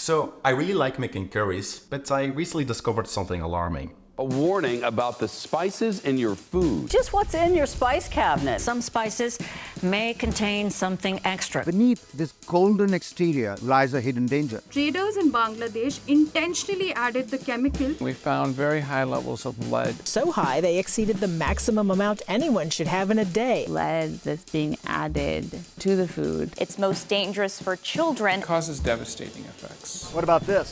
So, I really like making curries, but I recently discovered something alarming. A warning about the spices in your food. Just what's in your spice cabinet. Some spices may contain something extra. Beneath this golden exterior lies a hidden danger. Traders in Bangladesh intentionally added the chemical. We found very high levels of lead. So high, they exceeded the maximum amount anyone should have in a day. Lead that's being added to the food. It's most dangerous for children. It causes devastating effects. What about this?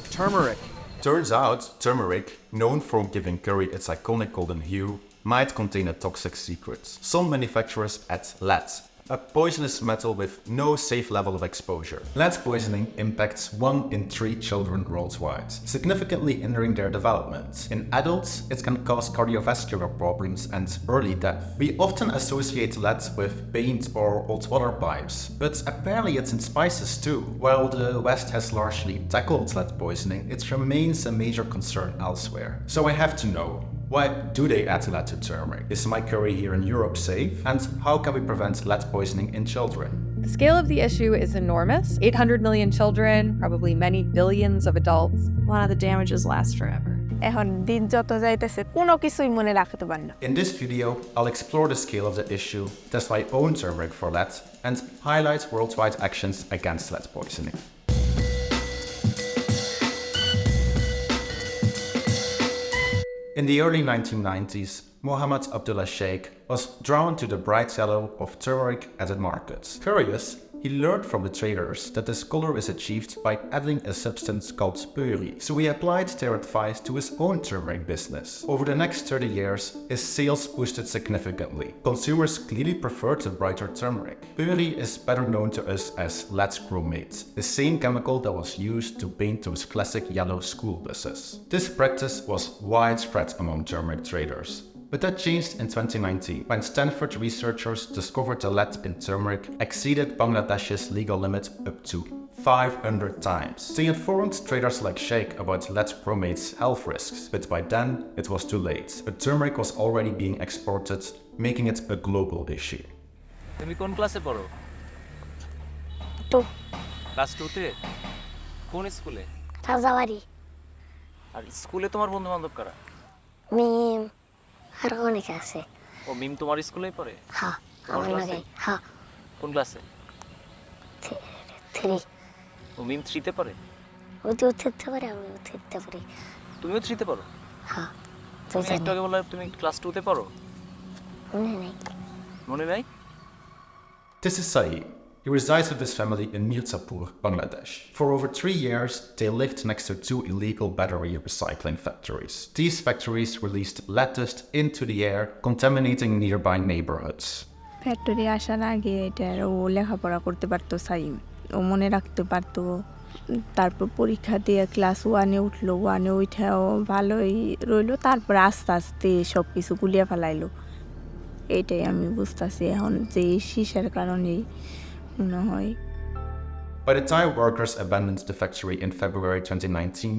Turmeric. Turns out, turmeric, known for giving curry its iconic golden hue, might contain a toxic secret. Some manufacturers add lead, a poisonous metal with no safe level of exposure. Lead poisoning impacts 1 in 3 children worldwide, significantly hindering their development. In adults, it can cause cardiovascular problems and early death. We often associate lead with paint or hot water pipes, but apparently it's in spices too. While the West has largely tackled lead poisoning, it remains a major concern elsewhere. So I have to know, why do they add lead to turmeric? Is my curry here in Europe safe? And how can we prevent lead poisoning in children? The scale of the issue is enormous. 800 million children, probably many billions of adults. A lot of the damages last forever. In this video, I'll explore the scale of the issue, test my own turmeric for lead, and highlight worldwide actions against lead poisoning. In the early 1990s, Mohammed Abdullah Sheikh was drawn to the bright yellow of turmeric at the market. Curious, he learned from the traders that this color is achieved by adding a substance called puri, so he applied their advice to his own turmeric business. Over the next 30 years, his sales boosted significantly. Consumers clearly preferred the brighter turmeric. Puri is better known to us as lead chromate, the same chemical that was used to paint those classic yellow school buses. This practice was widespread among turmeric traders. But that changed in 2019, when Stanford researchers discovered the lead in turmeric exceeded Bangladesh's legal limit up to 500 times. They informed traders like Sheikh about lead chromate's health risks, but by then it was too late. But turmeric was already being exported, making it a global issue. তুমি কোন ক্লাসে পড়ো? 2 class 2 তে? কোন স্কুলে? রাজাবাড়ি। আর স্কুলে তোমার বন্ধু-বান্ধব কারা? মিম আর অনেক আছে। ও মিম তোমার স্কুলেই পড়ে? হ্যাঁ, আমার লাগে। হ্যাঁ। কোন ক্লাসে? 3 ও মিম 3 তে পড়ে? ও তো 3 তে পড়ে, আমি 3 তে পড়ি। তুমিও 3 তে পড়ো? হ্যাঁ। তুমি একটু আগে বললে তুমি ক্লাস 2 তে পড়ো? মনে নাই। মনে নাই? This is Saeed. He resides with his family in Mirzapur, Bangladesh. For over 3 years, they lived next to 2 illegal battery recycling factories. These factories released lead dust into the air, contaminating nearby neighborhoods. Factory আসার আগে এটার ও লেখাপড়া করতে পারতো সাইম, ও মনে রাখতে পারতো। তারপর পরীক্ষা দিয়ে ক্লাস 1-এ উঠলো, 1-এ উঠাও ভালোই রইলো, তারপর আস্তে আস্তে সব কিছু গুলিয়ে ফেলাইলো। এইটাই আমি বুঝতেছি এখন যে শিশার কারণেই মনে হয়। By the time workers abandoned the factory in February 2019,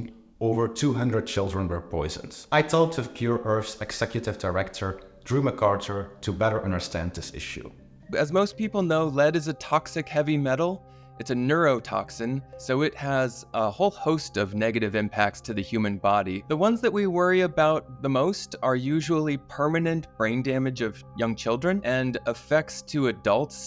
over 200 children were poisoned. I talked with Pure Earth's executive director, Drew MacArthur, to better understand this issue. As most people know, lead is a toxic heavy metal. It's a neurotoxin, so it has a whole host of negative impacts to the human body. The ones that we worry about the most are usually permanent brain damage of young children and effects to adults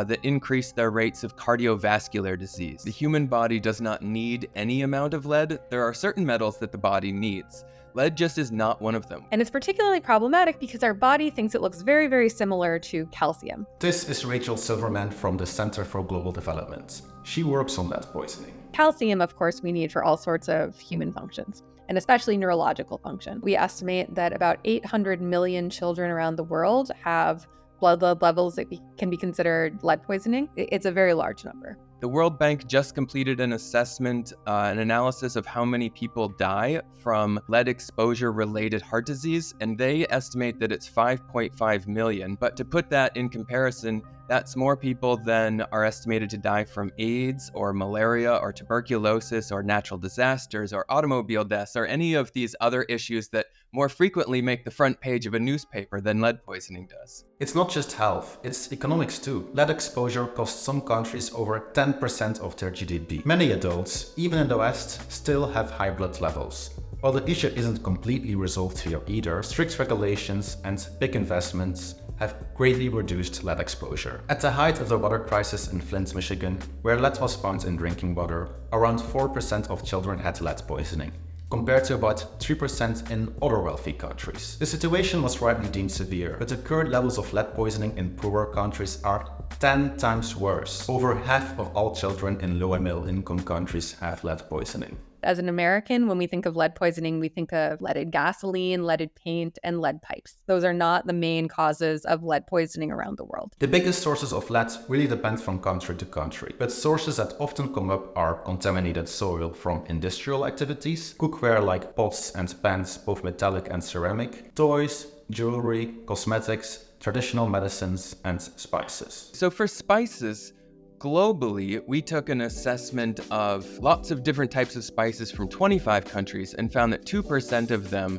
that increase their rates of cardiovascular disease. The human body does not need any amount of lead. There are certain metals that the body needs. Lead just is not one of them. And it's particularly problematic because our body thinks it looks very, very similar to calcium. This is Rachel Silverman from the Center for Global Development. She works on lead poisoning. Calcium, of course, we need for all sorts of human functions, and especially neurological function. We estimate that about 800 million children around the world have blood lead levels that can be considered lead poisoning. It's a very large number. The World Bank just completed an assessment, an analysis of how many people die from lead exposure-related heart disease, and they estimate that it's 5.5 million. But to put that in comparison, That's more people than are estimated to die from AIDS or malaria or tuberculosis or natural disasters or automobile deaths or any of these other issues that more frequently make the front page of a newspaper than lead poisoning does. It's not just health, it's economics too. Lead exposure costs some countries over 10% of their GDP. Many adults, even in the West, still have high blood levels. While the issue isn't completely resolved here either, strict regulations and big investments have greatly reduced lead exposure. At the height of the water crisis in Flint, Michigan, where lead was found in drinking water, around 4% of children had lead poisoning, compared to about 3% in other wealthy countries. The situation was rightly deemed severe, but the current levels of lead poisoning in poorer countries are 10 times worse. Over half of all children in low and middle income countries have lead poisoning. As an American, when we think of lead poisoning, we think of leaded gasoline, leaded paint, and lead pipes. Those are not the main causes of lead poisoning around the world. The biggest sources of lead really depend from country to country, but sources that often come up are contaminated soil from industrial activities, cookware like pots and pans, both metallic and ceramic, toys, jewelry, cosmetics, traditional medicines, and spices. So for spices, globally, we took an assessment of lots of different types of spices from 25 countries and found that 2% of them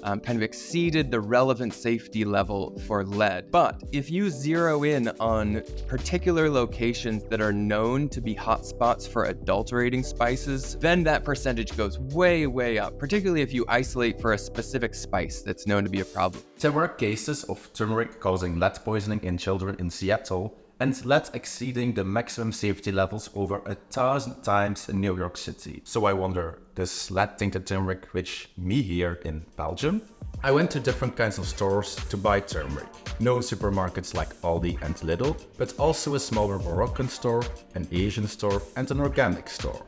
kind of exceeded the relevant safety level for lead. But if you zero in on particular locations that are known to be hotspots for adulterating spices, then that percentage goes way, way up, particularly if you isolate for a specific spice that's known to be a problem. There were cases of turmeric causing lead poisoning in children in Seattle, and lead exceeding the maximum safety levels over 1,000 times in New York City. So I wonder, does lead-tainted turmeric reach me here in Belgium? I went to different kinds of stores to buy turmeric. Known supermarkets like Aldi and Lidl, but also a smaller Moroccan store, an Asian store, and an organic store.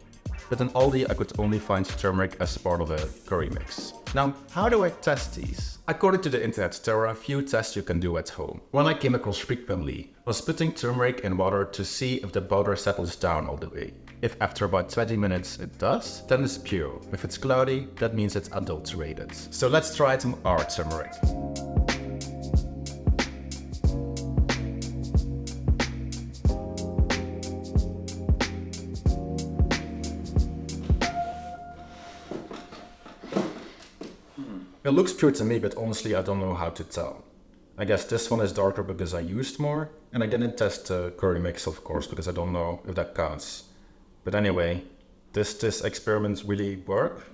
But in Aldi I could only find turmeric as part of a curry mix. Now, how do I test these? According to the internet, there are a few tests you can do at home. One I came across frequently was putting turmeric in water to see if the powder settles down all the way. If after about 20 minutes it does, then it's pure. If it's cloudy, that means it's adulterated. So let's try some our turmeric. It looks pure to me, but honestly I don't know how to tell. I guess this one is darker because I used more, and I didn't test the curry mix of course because I don't know if that counts. But anyway, does this experiment really work?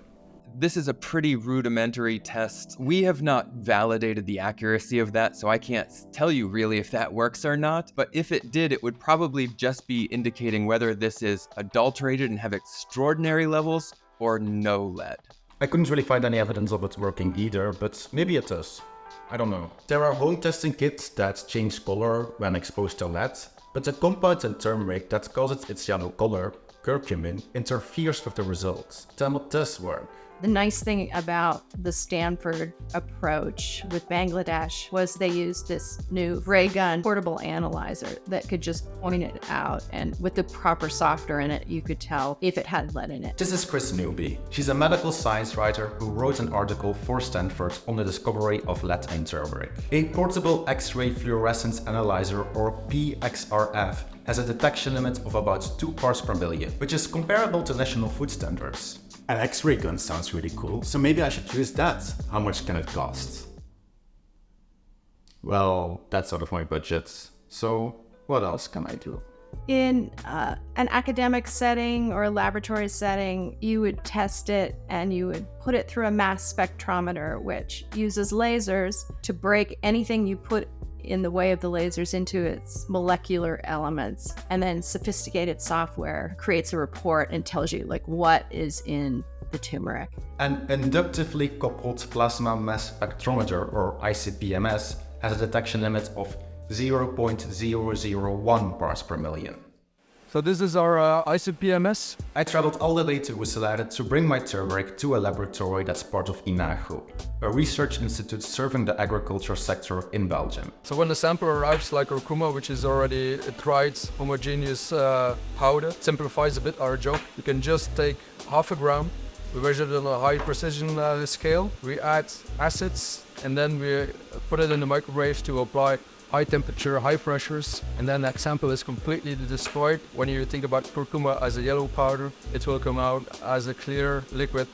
This is a pretty rudimentary test. We have not validated the accuracy of that, so I can't tell you really if that works or not. But if it did, it would probably just be indicating whether this is adulterated and have extraordinary levels or no lead. I couldn't really find any evidence of it working either, but maybe it does. I don't know. There are home testing kits that change color when exposed to lead, but the compound in turmeric that causes its yellow color, curcumin, interferes with the results. Then what does work? The nice thing about the Stanford approach with Bangladesh was they used this new ray gun portable analyzer that could just point it out, and with the proper software in it, you could tell if it had lead in it. This is Chris Newby. She's a medical science writer who wrote an article for Stanford on the discovery of lead in turmeric. A portable X-ray fluorescence analyzer, or PXRF, has a detection limit of about 2 parts per million, which is comparable to national food standards. An X-ray gun sounds really cool, so maybe I should use that. How much can it cost? Well, that's out of my budget. So what else can I do? In an academic setting or a laboratory setting, you would test it and you would put it through a mass spectrometer, which uses lasers to break anything you put in the way of the lasers into its molecular elements, and then sophisticated software creates a report and tells you like what is in the turmeric. An inductively coupled plasma mass spectrometer, or ICP-MS, has a detection limit of 0.001 parts per million. So this is our ICP-MS. I traveled all the way to Roeselare to bring my turmeric to a laboratory that's part of INAGO, a research institute serving the agriculture sector in Belgium. So when the sample arrives, like curcuma, which is already a dried homogeneous powder, it simplifies a bit our job. You can just take half a gram, we measure it on a high precision scale, we add acids, and then we put it in the microwave to apply high temperature, high pressures, and then that sample is completely destroyed. When you think about curcuma as a yellow powder, it will come out as a clear liquid.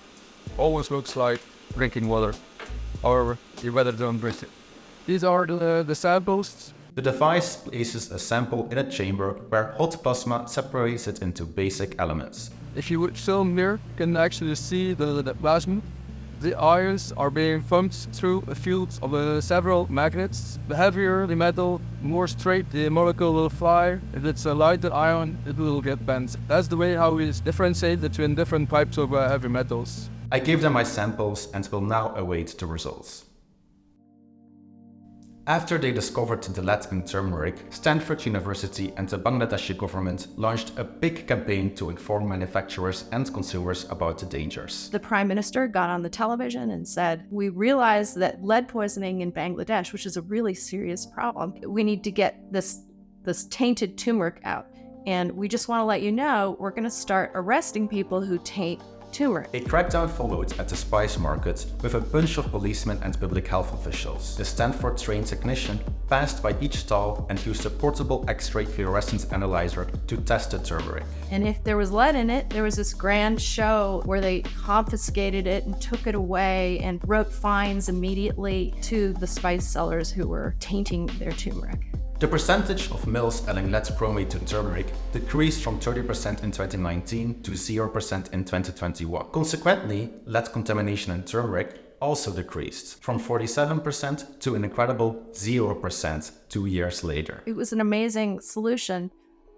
Always looks like drinking water. However, you better don't drink it. These are the samples. The device places a sample in a chamber where hot plasma separates it into basic elements. If you would film here, you can actually see the plasma. The ions are being pumped through a field of several magnets. The heavier the metal, more straight the molecule will fly. If it's a lighter ion, it will get bent. That's the way how we differentiate between different types of heavy metals. I gave them my samples and will now await the results. After they discovered the lead in turmeric, Stanford University and the Bangladeshi government launched a big campaign to inform manufacturers and consumers about the dangers. The Prime Minister got on the television and said, "We realize that lead poisoning in Bangladesh, which is a really serious problem, we need to get this tainted turmeric out. And we just want to let you know, we're going to start arresting people who taint turmeric." A crackdown followed at the spice market with a bunch of policemen and public health officials. The Stanford-trained technician passed by each stall and used a portable X-ray fluorescence analyzer to test the turmeric. And if there was lead in it, there was this grand show where they confiscated it and took it away and wrote fines immediately to the spice sellers who were tainting their turmeric. The percentage of mills adding lead chromate to turmeric decreased from 30% in 2019 to 0% in 2021. Consequently, lead contamination in turmeric also decreased from 47% to an incredible 0% 2 years later. It was an amazing solution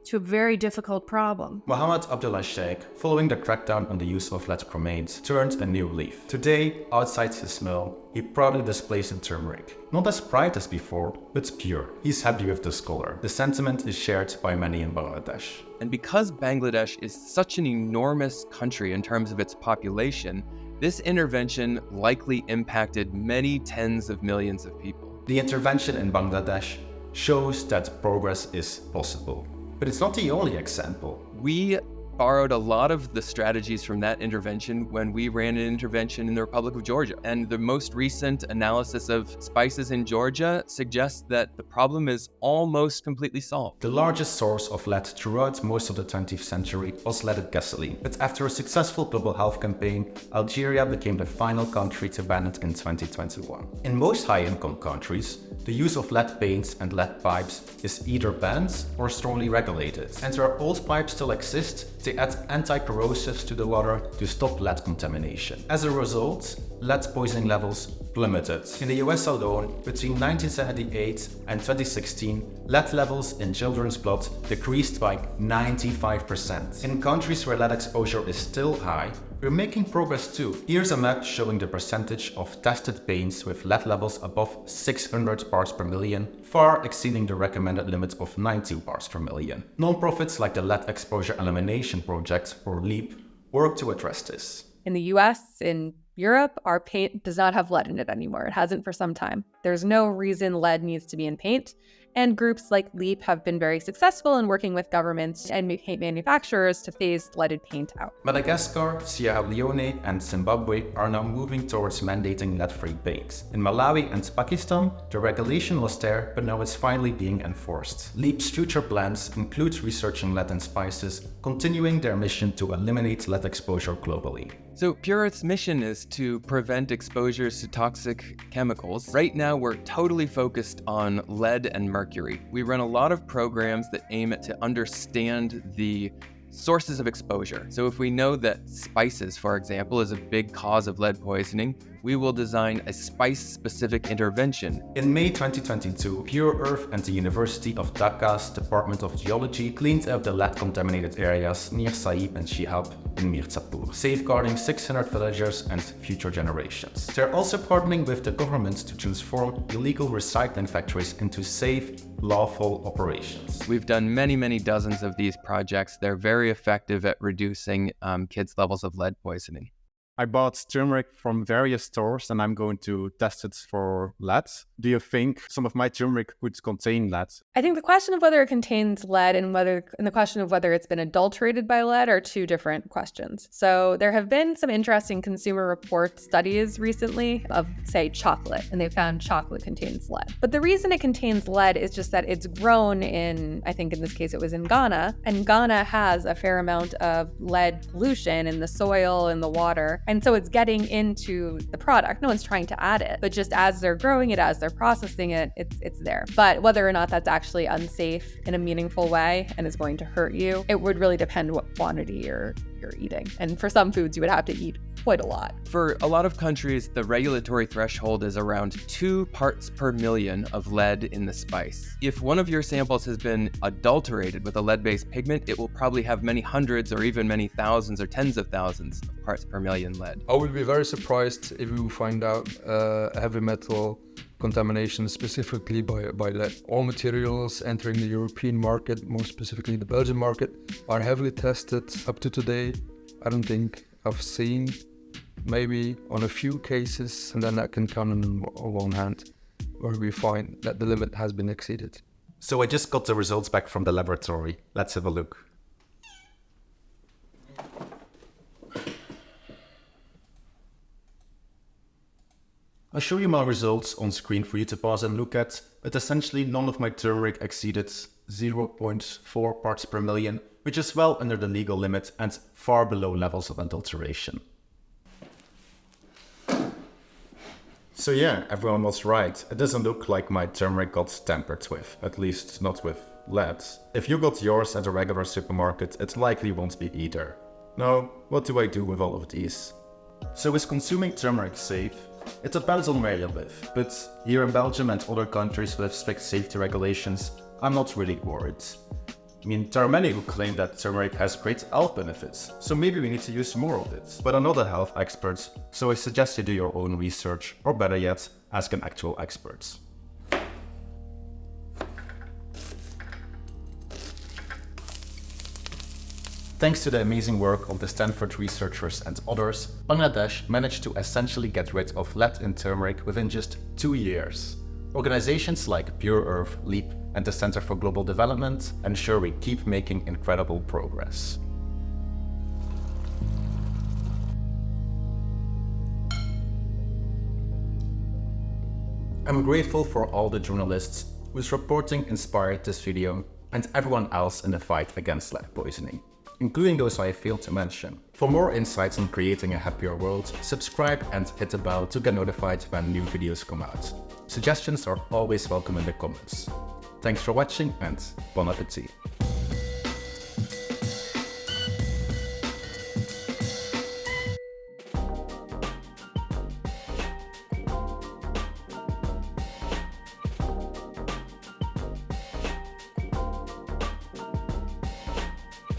to a very difficult problem. Mohammed Abdullah Sheikh, following the crackdown on the use of lead chromate, turned a new leaf. Today, outside his mill, he proudly displays the turmeric. Not as bright as before, but pure. He's happy with this color. The sentiment is shared by many in Bangladesh. And because Bangladesh is such an enormous country in terms of its population, this intervention likely impacted many tens of millions of people. The intervention in Bangladesh shows that progress is possible. But it's not the only example. We borrowed a lot of the strategies from that intervention when we ran an intervention in the Republic of Georgia. And the most recent analysis of spices in Georgia suggests that the problem is almost completely solved. The largest source of lead throughout most of the 20th century was leaded gasoline. But after a successful global health campaign, Algeria became the final country to ban it in 2021. In most high-income countries, the use of lead paints and lead pipes is either banned or strongly regulated. And where old pipes still exist, they add anti-corrosives to the water to stop lead contamination. As a result, lead poisoning levels plummeted. In the US alone, between 1978 and 2016, lead levels in children's blood decreased by 95%. In countries where lead exposure is still high, we're making progress too. Here's a map showing the percentage of tested paints with lead levels above 600 parts per million, far exceeding the recommended limit of 90 parts per million. Non-profits like the Lead Exposure Elimination Project, or LEAP, work to address this. In the US, in Europe, our paint does not have lead in it anymore. It hasn't for some time. There's no reason lead needs to be in paint. And groups like LEAP have been very successful in working with governments and paint manufacturers to phase leaded paint out. Madagascar, Sierra Leone, and Zimbabwe are now moving towards mandating lead-free paints. In Malawi and Pakistan, the regulation was there, but now it's finally being enforced. LEAP's future plans include researching lead in spices, continuing their mission to eliminate lead exposure globally. So Pure Earth's mission is to prevent exposures to toxic chemicals. Right now, we're totally focused on lead and mercury. We run a lot of programs that aim at to understand the sources of exposure. So if we know that spices, for example, is a big cause of lead poisoning, we will design a spice-specific intervention. In May 2022, Pure Earth and the University of Dhaka's Department of Geology cleaned up the lead-contaminated areas near Saib and Shihab in Mirzapur, safeguarding 600 villagers and future generations. They're also partnering with the government to transform illegal recycling factories into safe, lawful operations. We've done many dozens of these projects. They're very effective at reducing kids' levels of lead poisoning. I bought turmeric from various stores and I'm going to test it for lead. Do you think some of my turmeric could contain lead? I think the question of whether it contains lead and the question of whether it's been adulterated by lead are two different questions. So there have been some interesting Consumer Report studies recently of, say, chocolate, and they found chocolate contains lead. But the reason it contains lead is just that it's grown in, I think in this case it was in Ghana, and Ghana has a fair amount of lead pollution in the soil and the water. And so it's getting into the product. No one's trying to add it, but just as they're growing it, as they're processing it, it's there. But whether or not that's actually unsafe in a meaningful way and is going to hurt you, it would really depend what quantity you're eating. And for some foods, you would have to eat quite a lot. For a lot of countries, the regulatory threshold is around 2 parts per million of lead in the spice. If one of your samples has been adulterated with a lead-based pigment, it will probably have many hundreds or even many thousands or tens of thousands of parts per million lead. I would be very surprised if we find out heavy metal contamination specifically by lead. All materials entering the European market, more specifically the Belgian market, are heavily tested up to today. I don't think I've seen, maybe on a few cases, and then that can count on one hand, where we find that the limit has been exceeded. So I just got the results back from the laboratory. Let's have a look. I'll show you my results on screen for you to pause and look at, but essentially none of my turmeric exceeded 0.4 parts per million, which is well under the legal limit and far below levels of adulteration. So yeah, everyone was right. It doesn't look like my turmeric got tampered with, at least not with lead. If you got yours at a regular supermarket, it likely won't be either. Now, what do I do with all of these? So is consuming turmeric safe? It depends on where you live, but here in Belgium and other countries with strict safety regulations, I'm not really worried. I mean, there are many who claim that turmeric has great health benefits, so maybe we need to use more of it. But I'm not a health expert, so I suggest you do your own research, or better yet, ask an actual expert. Thanks to the amazing work of the Stanford researchers and others, Bangladesh managed to essentially get rid of lead in turmeric within just 2 years. Organizations like Pure Earth, LEAP, and the Center for Global Development ensure we keep making incredible progress. I'm grateful for all the journalists whose reporting inspired this video and everyone else in the fight against lead poisoning, including those I failed to mention. For more insights on creating a happier world, subscribe and hit the bell to get notified when new videos come out. Suggestions are always welcome in the comments. Thanks for watching and bon appétit!